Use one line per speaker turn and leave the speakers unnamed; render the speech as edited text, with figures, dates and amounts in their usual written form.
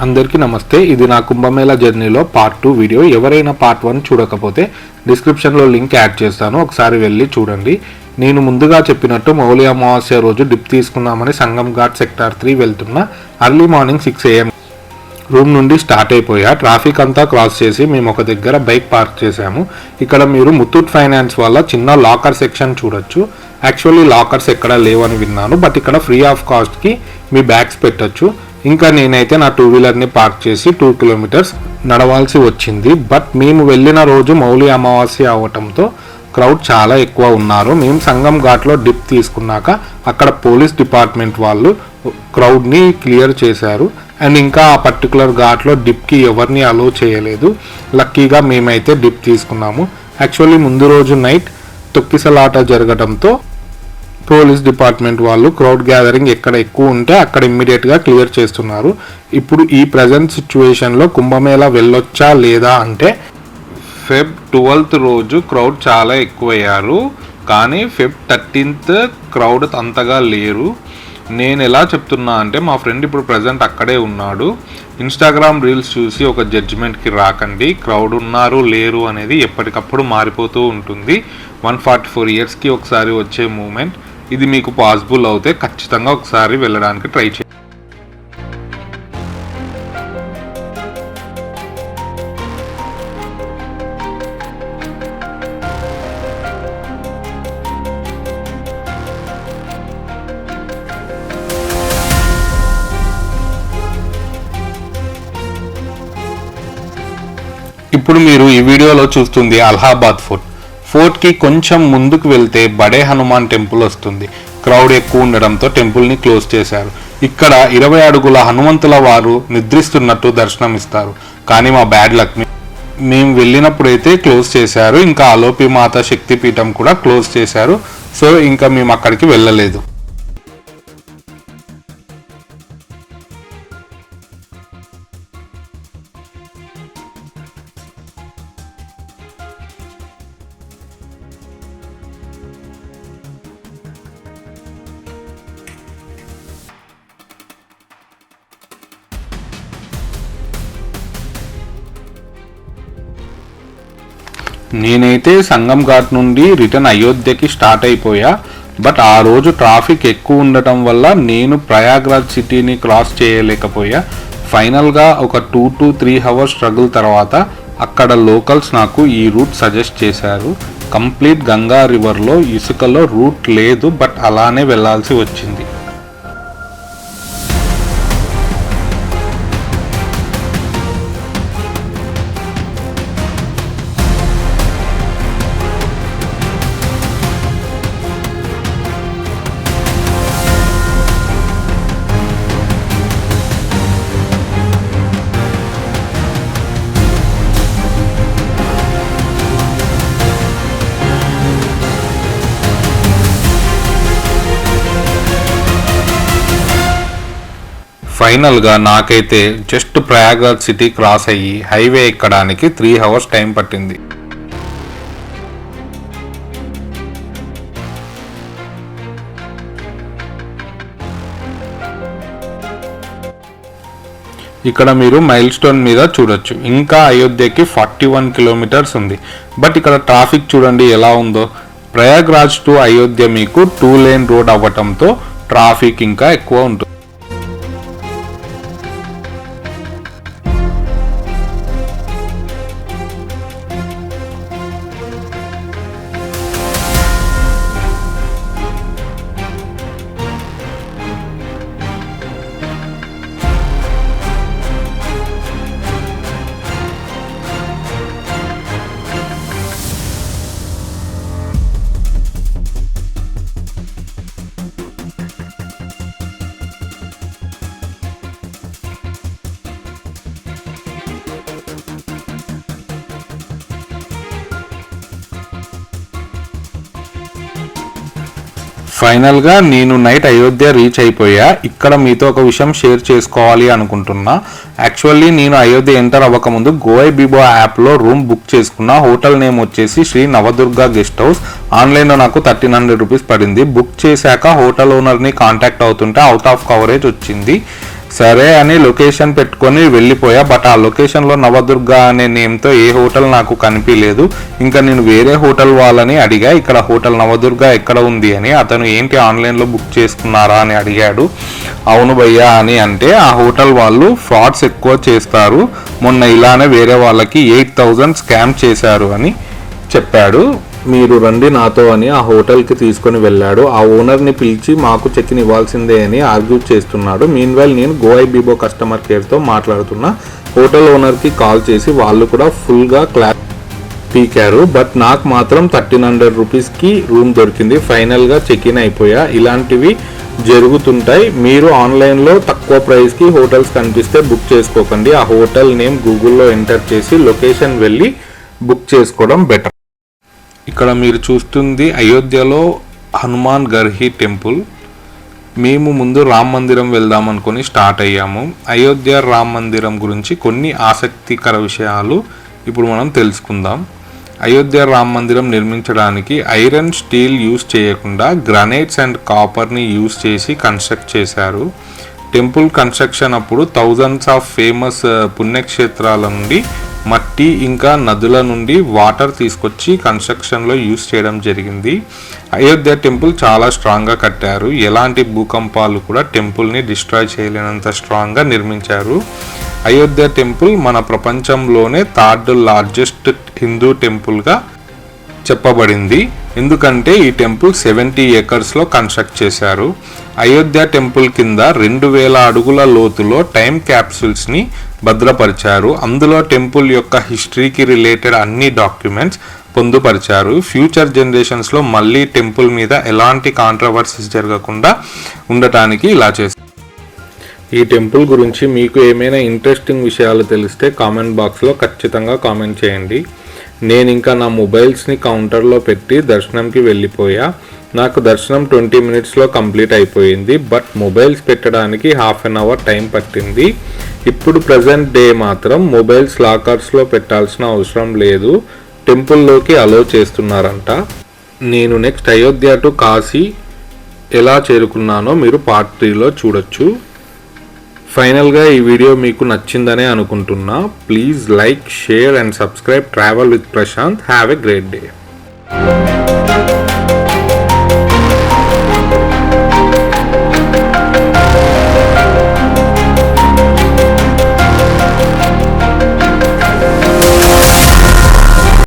అందరికీ నమస్తే. ఇది నా కుంభమేళా జర్నీలో పార్ట్ 2 వీడియో. ఎవరైనా పార్ట్ 1 చూడకపోతే డిస్క్రిప్షన్లో లింక్ యాడ్ చేస్తాను, ఒకసారి వెళ్ళి చూడండి. నేను ముందుగా చెప్పినట్టు మౌలి అమావాస్య రోజు డిప్ తీసుకుందామని సంగం ఘాట్ సెక్టార్ 3 వెళ్తున్నా. అర్లీ మార్నింగ్ 6 AM రూమ్ నుండి స్టార్ట్ అయిపోయా. ట్రాఫిక్ అంతా క్రాస్ చేసి మేము ఒక దగ్గర బైక్ పార్క్ చేశాము. ఇక్కడ మీరు ముత్తూట్ ఫైనాన్స్ వల్ల చిన్న లాకర్ సెక్షన్ చూడొచ్చు. యాక్చువల్లీ లాకర్స్ ఎక్కడ లేవని విన్నాను, బట్ ఇక్కడ ఫ్రీ ఆఫ్ కాస్ట్కి మీ బ్యాగ్స్ పెట్టచ్చు. ఇంకా నేనైతే నా 2 వీలర్ని పార్క్ చేసి 2 కిలోమీటర్స్ నడవాల్సి వచ్చింది. బట్ మేము వెళ్ళిన రోజు మౌలి అమావాస్య అవటంతో క్రౌడ్ చాలా ఎక్కువ ఉన్నారు. మేము సంగం ఘాట్లో డిప్ తీసుకున్నాక అక్కడ పోలీస్ డిపార్ట్మెంట్ వాళ్ళు క్రౌడ్ని క్లియర్ చేశారు. అండ్ ఇంకా ఆ పర్టికులర్ ఘాట్లో డిప్కి ఎవరిని అలో చేయలేదు. లక్కీగా మేమైతే డిప్ తీసుకున్నాము. యాక్చువల్లీ ముందు రోజు నైట్ తొక్కిసలాట జరగడంతో పోలీస్ డిపార్ట్మెంట్ వాళ్ళు క్రౌడ్ గ్యాదరింగ్ ఎక్కడ ఎక్కువ ఉంటే అక్కడ ఇమ్మీడియట్గా క్లియర్ చేస్తున్నారు. ఇప్పుడు ఈ ప్రజెంట్ సిచ్యువేషన్లో కుంభమేళా వెళ్ళొచ్చా లేదా అంటే, ఫెబ్ 12th రోజు క్రౌడ్ చాలా ఎక్కువయ్యారు, కానీ ఫెబ్ 13th క్రౌడ్ అంతగా లేరు. నేను ఎలా చెప్తున్నా అంటే, మా ఫ్రెండ్ ఇప్పుడు ప్రజెంట్ అక్కడే ఉన్నాడు. ఇన్స్టాగ్రామ్ రీల్స్ చూసి ఒక జడ్జిమెంట్కి రాకండి. క్రౌడ్ ఉన్నారు లేరు అనేది ఎప్పటికప్పుడు మారిపోతూ ఉంటుంది. 144 yearsకి ఒకసారి వచ్చే మూమెంట్. ఇది మీకు పాసిబుల్ అవుతే ఖచ్చితంగా ఒకసారి వెళ్ళడానికి ట్రై చేయండి. ఇప్పుడు మీరు ఈ వీడియోలో చూస్తుంది అలహాబాద్ ఫోర్ట్. ఫోర్ట్కి కొంచెం ముందుకు వెళ్తే బడే హనుమాన్ టెంపుల్ వస్తుంది. క్రౌడ్ ఎక్కువ ఉండడంతో టెంపుల్ని క్లోజ్ చేశారు. ఇక్కడ 20 అడుగుల హనుమంతుల వారు నిద్రిస్తున్నట్టు దర్శనమిస్తారు. కానీ మా బ్యాడ్ లక్, మేము వెళ్ళినప్పుడైతే క్లోజ్ చేశారు. ఇంకా అలోపి మాత శక్తిపీఠం కూడా క్లోజ్ చేశారు. సో ఇంకా మేము అక్కడికి వెళ్ళలేదు. నేనైతే సంగం ఘాట్ నుండి రిటర్న్ అయోధ్యకి స్టార్ట్ అయిపోయా. బట్ ఆ రోజు ట్రాఫిక్ ఎక్కువ ఉండటం వల్ల నేను ప్రయాగ్రాజ్ సిటీని క్రాస్ చేయలేకపోయా. ఫైనల్గా ఒక 2 to 3 hours స్ట్రగుల్ తర్వాత అక్కడ లోకల్స్ నాకు ఈ రూట్ సజెస్ట్ చేశారు. కంప్లీట్ గంగా రివర్లో ఇసుకలో రూట్ లేదు, బట్ అలానే వెళ్ళాల్సి వచ్చింది. ఫైనల్గా నాకైతే జస్ట్ ప్రయాగ్రాజ్ సిటీ క్రాస్ అయ్యి హైవే ఎక్కడానికి 3 hours టైం పట్టింది. ఇక్కడ మీరు మైల్ స్టోన్ మీద చూడొచ్చు. ఇంకా అయోధ్యకి 41 kilometers ఉంది. బట్ ఇక్కడ ట్రాఫిక్ చూడండి ఎలా ఉందో. ప్రయాగ్రాజ్ టు అయోధ్య మీకు 2 lane రోడ్ అవ్వటంతో ట్రాఫిక్ ఇంకా ఎక్కువ ఉంటుంది. ఫైనల్గా నేను నైట్ అయోధ్య రీచ్ అయిపోయా. ఇక్కడ మీతో ఒక విషయం షేర్ చేసుకోవాలి అనుకుంటున్నా. యాక్చువల్లీ నేను అయోధ్య ఎంటర్ అవ్వకముందు గోఐబీబో యాప్లో రూమ్ బుక్ చేసుకున్నా. హోటల్ నేమ్ వచ్చేసి శ్రీ నవదుర్గ గెస్ట్ హౌస్. ఆన్లైన్లో నాకు 1300 రూపీస్ పడింది. బుక్ చేశాక హోటల్ ఓనర్ని కాంటాక్ట్ అవుతుంటే అవుట్ ఆఫ్ కవరేజ్ వచ్చింది. సరే అని లొకేషన్ పెట్టుకొని వెళ్ళిపోయా. బట్ ఆ లొకేషన్లో నవదుర్గ అనే నేమ్తో ఏ హోటల్ నాకు కనిపించలేదు. ఇంకా నేను వేరే హోటల్ వాళ్ళని అడిగా, ఇక్కడ హోటల్ నవదుర్గ ఎక్కడ ఉంది అని. అతను ఏంటి ఆన్లైన్లో బుక్ చేసుకున్నారా అని అడిగాడు. అవును భయ్యా అని అంటే, ఆ హోటల్ వాళ్ళు ఫ్రాడ్స్ ఎక్కువ చేస్తారు, మొన్న ఇలానే వేరే వాళ్ళకి 8,000 స్కామ్ చేశారు అని చెప్పాడు. మీరు రండి నాతో అని ఆ హోటల్కి తీసుకొని వెళ్ళాడు. ఆ ఓనర్ని పిలిచి మాకు చెక్ ఇన్ ఇవ్వాల్సిందే అని ఆర్గ్యూ చేస్తున్నాడు. మీన్వైల్ నేను గోఐబీబో కస్టమర్ కేర్తో మాట్లాడుతున్నా. హోటల్ ఓనర్కి కాల్ చేసి వాళ్ళు కూడా ఫుల్గా క్లాస్ పీకారు. బట్ నాకు మాత్రం 1,300 రూపీస్కి రూమ్ దొరికింది. ఫైనల్గా చెక్ ఇన్ అయిపోయా. ఇలాంటివి జరుగుతుంటాయి. మీరు ఆన్లైన్లో తక్కువ ప్రైస్కి హోటల్స్ కనిపిస్తే బుక్ చేసుకోకండి. ఆ హోటల్ నేమ్ గూగుల్లో ఎంటర్ చేసి లొకేషన్ వెళ్ళి బుక్ చేసుకోవడం బెటర్. ఇక్కడ మీరు చూస్తుంది అయోధ్యలో హనుమాన్ గర్హి టెంపుల్. మేము ముందు రామ్ మందిరం వెళ్దాం అనుకొని స్టార్ట్ అయ్యాము. అయోధ్య రామ్ మందిరం గురించి కొన్ని ఆసక్తికర విషయాలు ఇప్పుడు మనం తెలుసుకుందాం. అయోధ్య రామ్ మందిరం నిర్మించడానికి ఐరన్ స్టీల్ యూజ్ చేయకుండా గ్రానైట్స్ అండ్ కాపర్ని యూజ్ చేసి కన్స్ట్రక్ట్ చేశారు. టెంపుల్ కన్స్ట్రక్షన్ అప్పుడు థౌజండ్స్ ఆఫ్ ఫేమస్ పుణ్యక్షేత్రాల నుండి మట్టి ఇంకా నదుల నుండి వాటర్ తీసుకొచ్చి కన్స్ట్రక్షన్లో యూజ్ చేయడం జరిగింది. అయోధ్య టెంపుల్ చాలా స్ట్రాంగ్గా కట్టారు. ఎలాంటి భూకంపాలు కూడా టెంపుల్ని డిస్ట్రాయ్ చేయలేనంత స్ట్రాంగ్గా నిర్మించారు. అయోధ్య టెంపుల్ మన ప్రపంచంలోనే 3rd లార్జెస్ట్ హిందూ టెంపుల్గా చెప్పబడింది. ఎందుకంటే ఈ టెంపుల్ 70 ఏకర్స్లో కన్స్ట్రక్ట్ చేశారు. అయోధ్య టెంపుల్ కింద 2000 అడుగుల లోతులో టైం క్యాప్సూల్స్ని భద్రపరిచారు. అందులో టెంపుల్ యొక్క హిస్టరీకి రిలేటెడ్ అన్ని డాక్యుమెంట్స్ పొందుపరిచారు. ఫ్యూచర్ జనరేషన్స్లో మళ్ళీ టెంపుల్ మీద ఎలాంటి కాంట్రవర్సీస్ జరగకుండా ఉండటానికి ఇలా చేశారు. ఈ టెంపుల్ గురించి మీకు ఏమైనా ఇంట్రెస్టింగ్ విషయాలు తెలిస్తే కామెంట్ బాక్స్లో ఖచ్చితంగా కామెంట్ చేయండి. నేను ఇంకా నా మొబైల్స్ని కౌంటర్లో పెట్టి దర్శనంకి వెళ్ళిపోయా. నాకు దర్శనం 20 మినిట్స్లో కంప్లీట్ అయిపోయింది. బట్ మొబైల్స్ పెట్టడానికి హాఫ్ అన్ అవర్ టైం పట్టింది. ఇప్పుడు ప్రజెంట్ డే మాత్రం మొబైల్స్ లాకర్స్లో పెట్టాల్సిన అవసరం లేదు, టెంపుల్లోకి అలో చేస్తున్నారంట. నేను నెక్స్ట్ అయోధ్య టు కాశీ ఎలా చేరుకున్నానో మీరు పార్ట్ 3లో చూడొచ్చు. ఫైనల్గా ఈ వీడియో మీకు నచ్చిందనే అనుకుంటున్నా. Please like, share and subscribe travel with Prashant. Have a great day.